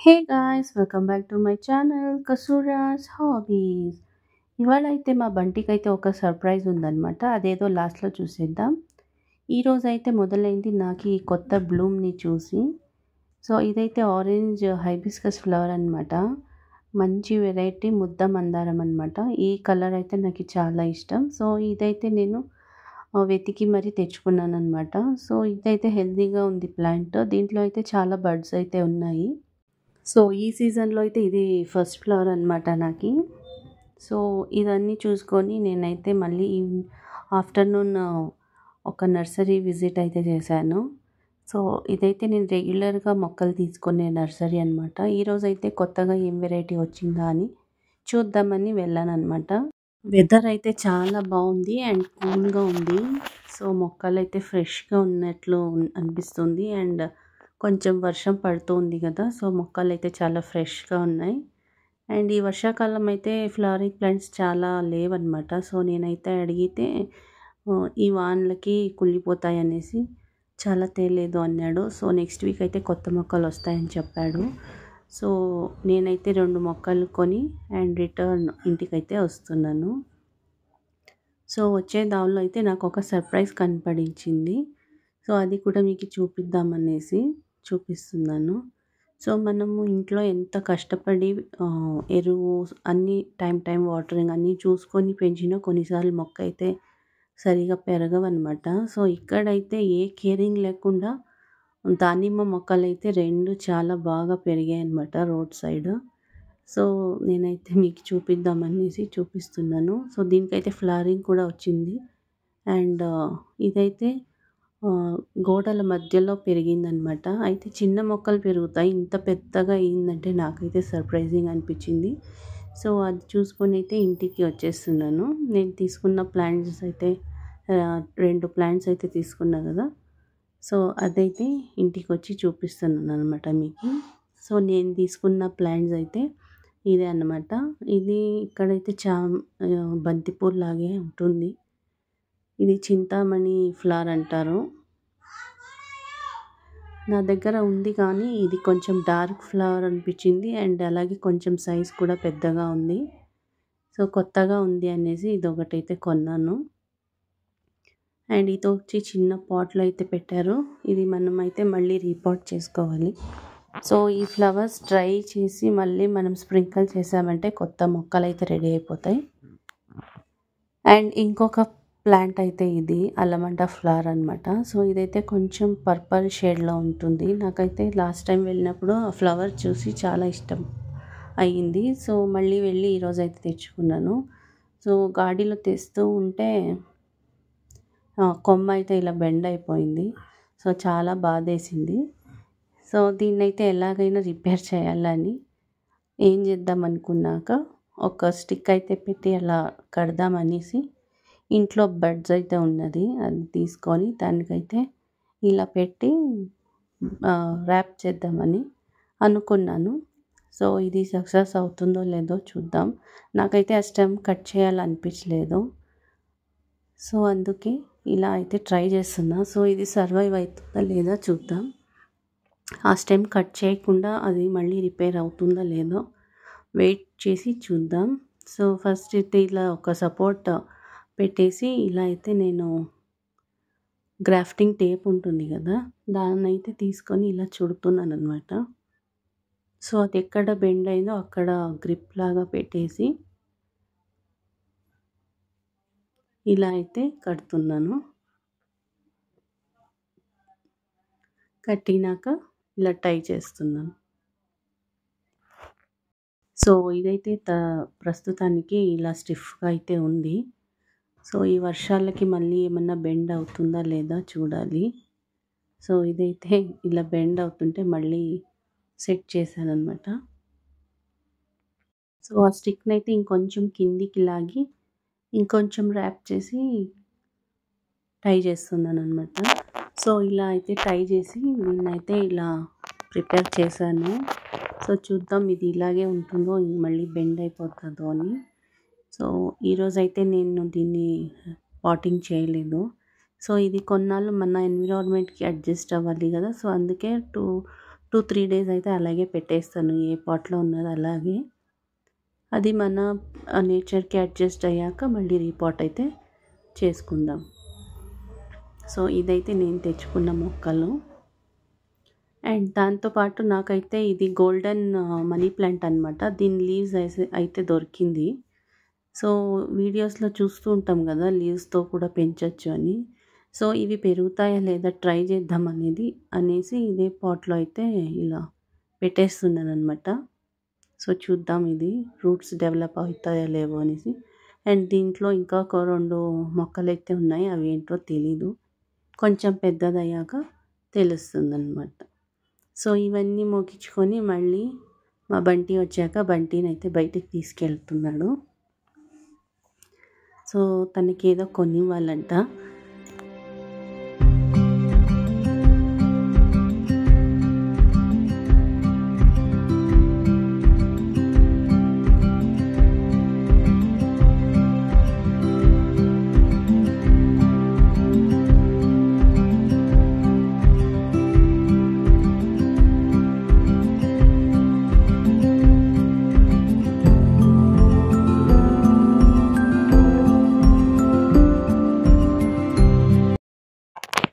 Hey guys, welcome back to my channel Kasura's hobbies. ఇవాళ అయితే మా బంటికైతే ఒక సర్ప్రైజ్ ఉందన్నమాట. అదేదో లాస్ట్లో చూసేద్దాం. ఈరోజైతే మొదలైంది నాకు ఈ కొత్త బ్లూమ్ని చూసి. సో ఇదైతే ఆరెంజ్ హైబిస్కస్ ఫ్లవర్ అనమాట. మంచి వెరైటీ ముద్ద మందారం అనమాట. ఈ కలర్ అయితే నాకు చాలా ఇష్టం. సో ఇదైతే నేను వెతికి మరీ తెచ్చుకున్నాను అనమాట. సో ఇదైతే హెల్తీగా ఉంది ప్లాంట్. దీంట్లో అయితే చాలా బర్డ్స్ అయితే ఉన్నాయి. సో ఈ సీజన్లో అయితే ఇది ఫస్ట్ ఫ్లవర్ అనమాట నాకు. సో ఇవన్నీ చూసుకొని నేనైతే మళ్ళీ ఆఫ్టర్నూన్ ఒక నర్సరీ విజిట్ అయితే చేశాను. సో ఇదైతే నేను రెగ్యులర్గా మొక్కలు తీసుకునే నర్సరీ అనమాట. ఈరోజు అయితే కొత్తగా ఏం వెరైటీ వచ్చిందా అని చూద్దామని వెళ్ళాను అనమాట. వెదర్ అయితే చాలా బాగుంది అండ్ కూల్గా ఉంది. సో మొక్కలు అయితే ఫ్రెష్గా ఉన్నట్లు అనిపిస్తుంది. అండ్ కొంచెం వర్షం పడుతుంది కదా, సో మొక్కలు అయితే చాలా ఫ్రెష్గా ఉన్నాయి. అండ్ ఈ వర్షాకాలం అయితే ఫ్లవరింగ్ ప్లాంట్స్ చాలా లేవన్నమాట. సో నేనైతే అడిగితే ఈ వానలకి కుళ్ళిపోతాయి అనేసి చాలా తేలేదు అన్నాడు. సో నెక్స్ట్ వీక్ అయితే కొత్త మొక్కలు వస్తాయని చెప్పాడు. సో నేనైతే 2 మొక్కలు కొని అండ్ రిటర్న్ ఇంటికైతే వస్తున్నాను. సో వచ్చే దారిలో అయితే నాకు ఒక సర్ప్రైజ్ కనపడించింది. సో అది కూడా మీకు చూపిద్దామనేసి చూపిస్తున్నాను. సో మనము ఇంట్లో ఎంత కష్టపడి ఎరువు అన్నీ టైం వాటరింగ్ అన్నీ చూసుకొని పెంచినా కొన్నిసార్లు మొక్క అయితే సరిగా పెరగవన్నమాట. సో ఇక్కడైతే ఏ కేరింగ్ లేకుండా దానిమ్మ మొక్కలైతే 2 చాలా బాగా పెరిగాయన్నమాట రోడ్ సైడ్. సో నేనైతే మీకు చూపిద్దామనేసి చూపిస్తున్నాను. సో దీనికైతే ఫ్లవరింగ్ కూడా వచ్చింది. అండ్ ఇదైతే గోడల మధ్యలో పెరిగిందనమాట. అయితే చిన్న మొక్కలు పెరుగుతాయి, ఇంత పెద్దగా అయిందంటే నాకైతే సర్ప్రైజింగ్ అనిపించింది. సో అది చూసుకొని అయితే ఇంటికి వచ్చేస్తున్నాను. నేను తీసుకున్న ప్లాంట్స్ అయితే 2 ప్లాంట్స్ అయితే తీసుకున్నా కదా, సో అదైతే ఇంటికి వచ్చి చూపిస్తున్నాను అనమాట మీకు. సో నేను తీసుకున్న ప్లాంట్స్ అయితే ఇదే అన్నమాట. ఇది ఇక్కడైతే బంతిపూలు లాగే ఉంటుంది. ఇది చింతామణి ఫ్లవర్ అంటారు. నా దగ్గర ఉంది కానీ ఇది కొంచెం డార్క్ ఫ్లవర్ అనిపించింది. అండ్ అలాగే కొంచెం సైజ్ కూడా పెద్దగా ఉంది. సో కొత్తగా ఉంది అనేసి ఇది ఒకటైతే కొన్నాను. అండ్ ఇది వచ్చి చిన్న పాట్లో అయితే పెట్టారు. ఇది మనం అయితే మళ్ళీ రీపాట్ చేసుకోవాలి. సో ఈ ఫ్లవర్స్ డ్రై చేసి మళ్ళీ మనం స్ప్రింకిల్ చేసామంటే కొత్త మొక్కలు అయితే రెడీ అయిపోతాయి. అండ్ ఇంకొక ప్లాంట్ అయితే ఇది అలమండా ఫ్లవర్ అనమాట. సో ఇదైతే కొంచెం పర్పల్ షేడ్లో ఉంటుంది. నాకైతే లాస్ట్ టైం వెళ్ళినప్పుడు ఆ ఫ్లవర్ చూసి చాలా ఇష్టం అయ్యింది. సో మళ్ళీ వెళ్ళి ఈరోజు అయితే తెచ్చుకున్నాను. సో గాడిలో తెస్తూ ఉంటే కొమ్మ అయితే ఇలా బెండ్ అయిపోయింది. సో చాలా బాధేసింది. సో దీన్నైతే ఎలాగైనా రిపేర్ చేయాలని ఏం చేద్దాం అనుకున్నాక ఒక స్టిక్ అయితే పెట్టి అలా కడదామనేసి ఇంట్లో బడ్స్ అయితే ఉన్నది, అది తీసుకొని దానికైతే ఇలా పెట్టి ర్యాప్ చేద్దామని అనుకున్నాను. సో ఇది సక్సెస్ అవుతుందో లేదో చూద్దాం. నాకైతే ఆ స్టెమ్ కట్ చేయాలనిపించలేదు. సో అందుకే ఇలా అయితే ట్రై చేస్తున్నా. సో ఇది సర్వైవ్ అవుతుందా లేదా చూద్దాం. ఆ స్టెమ్ కట్ చేయకుండా అది మళ్ళీ రిపేర్ అవుతుందా లేదో వెయిట్ చేసి చూద్దాం. సో ఫస్ట్ అయితే ఇలా ఒక సపోర్ట్ పెట్టేసి ఇలా అయితే నేను గ్రాఫ్టింగ్ టేప్ ఉంటుంది కదా, దాన్ని అయితే తీసుకొని ఇలా చుడుతున్నాను అనమాట. సో అది ఎక్కడ బెండ్ అయిందో అక్కడ గ్రిప్ లాగా పెట్టేసి ఇలా అయితే కడుతున్నాను. కట్టినాక ఇలా టై చేస్తున్నాను. సో ఇదైతే ప్రస్తుతానికి ఇలా స్టిఫ్గా అయితే ఉంది. సో ఈ వర్షాలకి మళ్ళీ ఏమన్నా బెండ్ అవుతుందా లేదా చూడాలి. సో ఇదైతే ఇలా బెండ్ అవుతుంటే మళ్ళీ సెట్ చేశాను అనమాట. సో ఆ స్టిక్ని అయితే ఇంకొంచెం కిందికి లాగి ఇంకొంచెం ర్యాప్ చేసి టై చేస్తున్నాను అనమాట. సో ఇలా అయితే టై చేసి నేనైతే ఇలా ప్రిపేర్ చేశాను. సో చూద్దాం ఇది ఇలాగే ఉంటుందో మళ్ళీ బెండ్ అయిపోతుందో అని. సో ఈరోజైతే నేను దీన్ని పాటింగ్ చేయలేదు. సో ఇది కొన్నాళ్ళు మన ఎన్విరాన్మెంట్కి అడ్జస్ట్ అవ్వాలి కదా, సో అందుకే 2-3 డేస్ అయితే అలాగే పెట్టేస్తాను. ఏ పాట్‌లో ఉన్నది అలాగే. అది మన నేచర్‌కి అడ్జస్ట్ అయ్యాక మళ్ళీ రీపాట్ అయితే చేసుకుందాం. సో ఇదైతే నేను తెచ్చుకున్న మొక్కలు. అండ్ దాంతో పాటు నాకైతే ఇది గోల్డెన్ మనీ ప్లాంట్ అనమాట. దీని లీవ్స్ అయితే దొరికింది. సో వీడియోస్‌లో చూస్తూ ఉంటాం కదా! లీవ్స్‌తో కూడా పెంచొచ్చు అని. సో ఇవి పెరుగుతాయా లేదా ట్రై చేద్దాం అనేసి ఇదే పాట్‌లో అయితే ఇలా పెట్టేస్తున్నాననమాట. సో చూద్దాం ఇది రూట్స్ డెవలప్ అవుతాయో లేవో అనేసి. అండ్ దీంట్లో ఇంకా ఒక 2 మొక్కలైతే ఉన్నాయి. అవి ఏంటో తెలీదు. కొంచెం పెద్దదయ్యాక తెలుస్తుందనమాట. సో ఇవన్నీ మొగించుకొని మళ్ళీ మా బంటి వచ్చాక బంటినైతే బయటికి తీసుకెళ్తున్నాడు. సో తనకేదో కొనివ్వాలంట.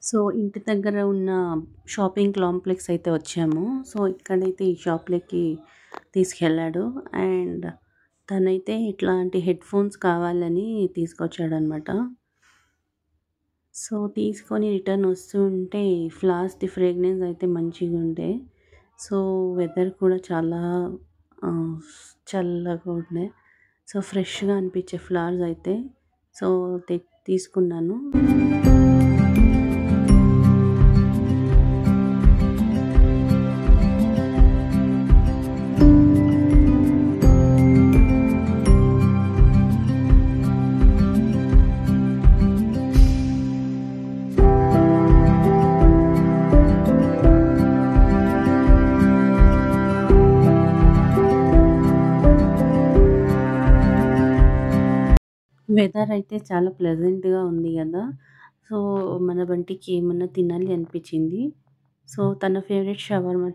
సో ఇంటి దగ్గర ఉన్న షాపింగ్ కాంప్లెక్స్ అయితే వచ్చాము. సో ఇక్కడైతే ఈ షాప్‌లోకి తీసుకెళ్ళాడు. అండ్ తనైతే ఇట్లాంటి హెడ్‌ఫోన్స్ కావాలని తీసుకొచ్చాడనమాట. సో తీసుకొని రిటర్న్ వస్తుంటే ఫ్లవర్స్‌ది ఫ్రేగ్రెన్స్ అయితే మంచిగుండే. సో వెదర్ కూడా చాలా చల్లగా ఉండే. సో ఫ్రెష్‌గా అనిపించే ఫ్లవర్స్ అయితే సో తీసుకున్నాను. వెదర్ అయితే చాలా ప్లెజెంట్‌గా ఉంది గదా! సో మన బంటికి ఏమన్నా తినాలి అనిపించింది. సో తన ఫేవరెట్ షవర్మా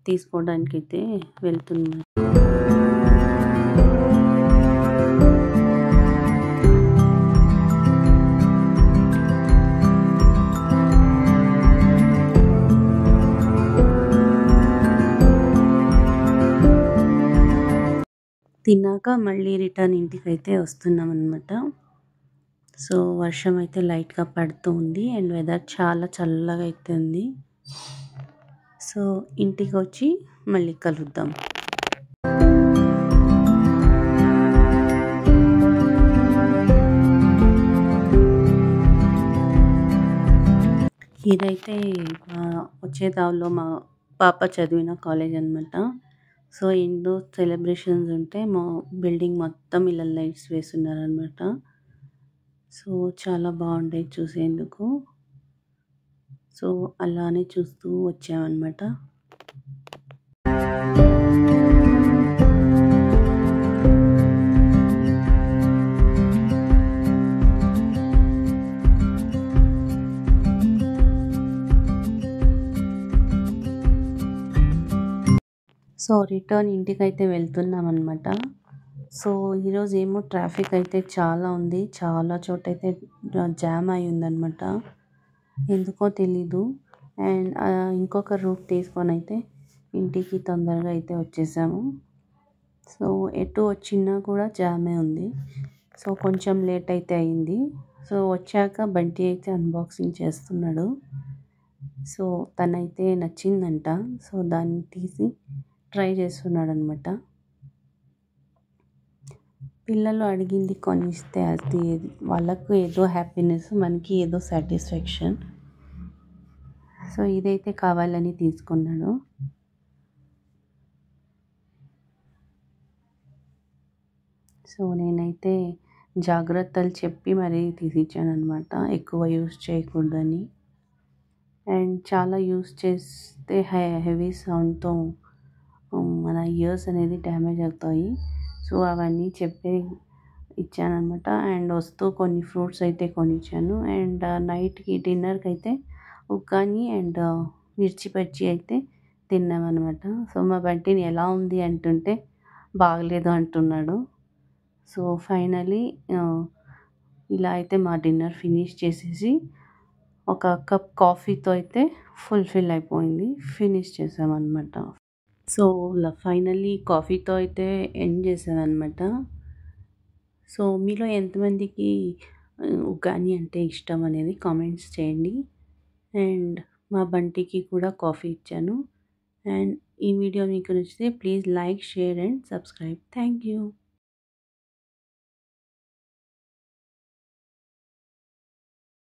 తీసుకోవడానికైతే వెళ్తున్నాడు. తిన్నాక మళ్ళీ రిటర్న్ ఇంటికైతే వస్తున్నామన్నమాట. సో వర్షం అయితే లైట్‌గా పడుతూ ఉంది. అండ్ వెదర్ చాలా చల్లగా అయితే ఉంది. సో ఇంటికొచ్చి మళ్ళీ కలుద్దాం. ఇదైతే వచ్చే దారిలో మా పాప చదివిన కాలేజ్ అనమాట. సో ఎన్నో సెలబ్రేషన్స్ ఉంటే మా బిల్డింగ్ మొత్తం ఇలా లైట్స్ వేసున్నారనమాట. సో చాలా బాగుండేది చూసేందుకు. సో అలానే చూస్తూ వచ్చామన్నమాట. సో రిటర్న్ ఇంటికైతే వెళ్తున్నామన్నమాట. సో ఈరోజు ఏమో ట్రాఫిక్ అయితే చాలా ఉంది. చాలా చోటైతే జామ్ అయి ఉందన్నమాట. ఎందుకో తెలీదు. అండ్ ఇంకొక రూట్ తీసుకొని అయితే ఇంటికి తొందరగా అయితే వచ్చేసాము. సో ఎటు వచ్చినా కూడా జామే ఉంది. సో కొంచెం లేట్ అయితే అయింది. సో వచ్చాక బంటి అయితే అన్బాక్సింగ్ చేస్తున్నాడు. సో తనైతే నచ్చిందంట. సో దాన్ని తీసి ట్రై చేస్తున్నాడనమాట. పిల్లలు అడిగింది కొనిస్తే అది వాళ్ళకు ఏదో హ్యాపీనెస్, మనకి ఏదో సాటిస్ఫాక్షన్. సో ఇదైతే కావాలని తీసుకున్నాడు. సో నేనైతే జాగ్రత్తలు చెప్పి మరీ తీసిచ్చాననమాట. ఎక్కువ యూస్ చేయకూడదని. అండ్ చాలా యూస్ చేస్తే హెవీ సౌండ్తో మన ఇయర్స్ అనేది డ్యామేజ్ అవుతాయి. సో అవన్నీ చెప్పి ఇచ్చాననమాట. అండ్ వస్తూ కొన్ని ఫ్రూట్స్ అయితే కొనిచ్చాను. అండ్ నైట్కి డిన్నర్కి అయితే ఉగ్గాని అండ్ మిర్చి బజ్జీ అయితే తిన్నామనమాట. సో, మా బంటిని ఎలా ఉంది అంటుంటే బాగలేదు అంటున్నాడు. సో, ఫైనల్లీ ఇలా అయితే మా డిన్నర్ ఫినిష్ చేసేసి ఒక కప్ కాఫీతో అయితే ఫుల్‌ఫిల్ అయిపోయింది. ఫినిష్ చేసామనమాట. సో, ఫైనల్లీ కాఫీతో అయితే ఎండ్ చేశాననమాట. సో, మీలో ఎంతమందికి ఉగ్గాని అంటే ఇష్టం అనేది కామెంట్స్ చేయండి. అండ్ మా బంటికి కూడా కాఫీ ఇచ్చాను. అండ్ ఈ వీడియో మీకు నచ్చితే please like, share and subscribe. Thank you.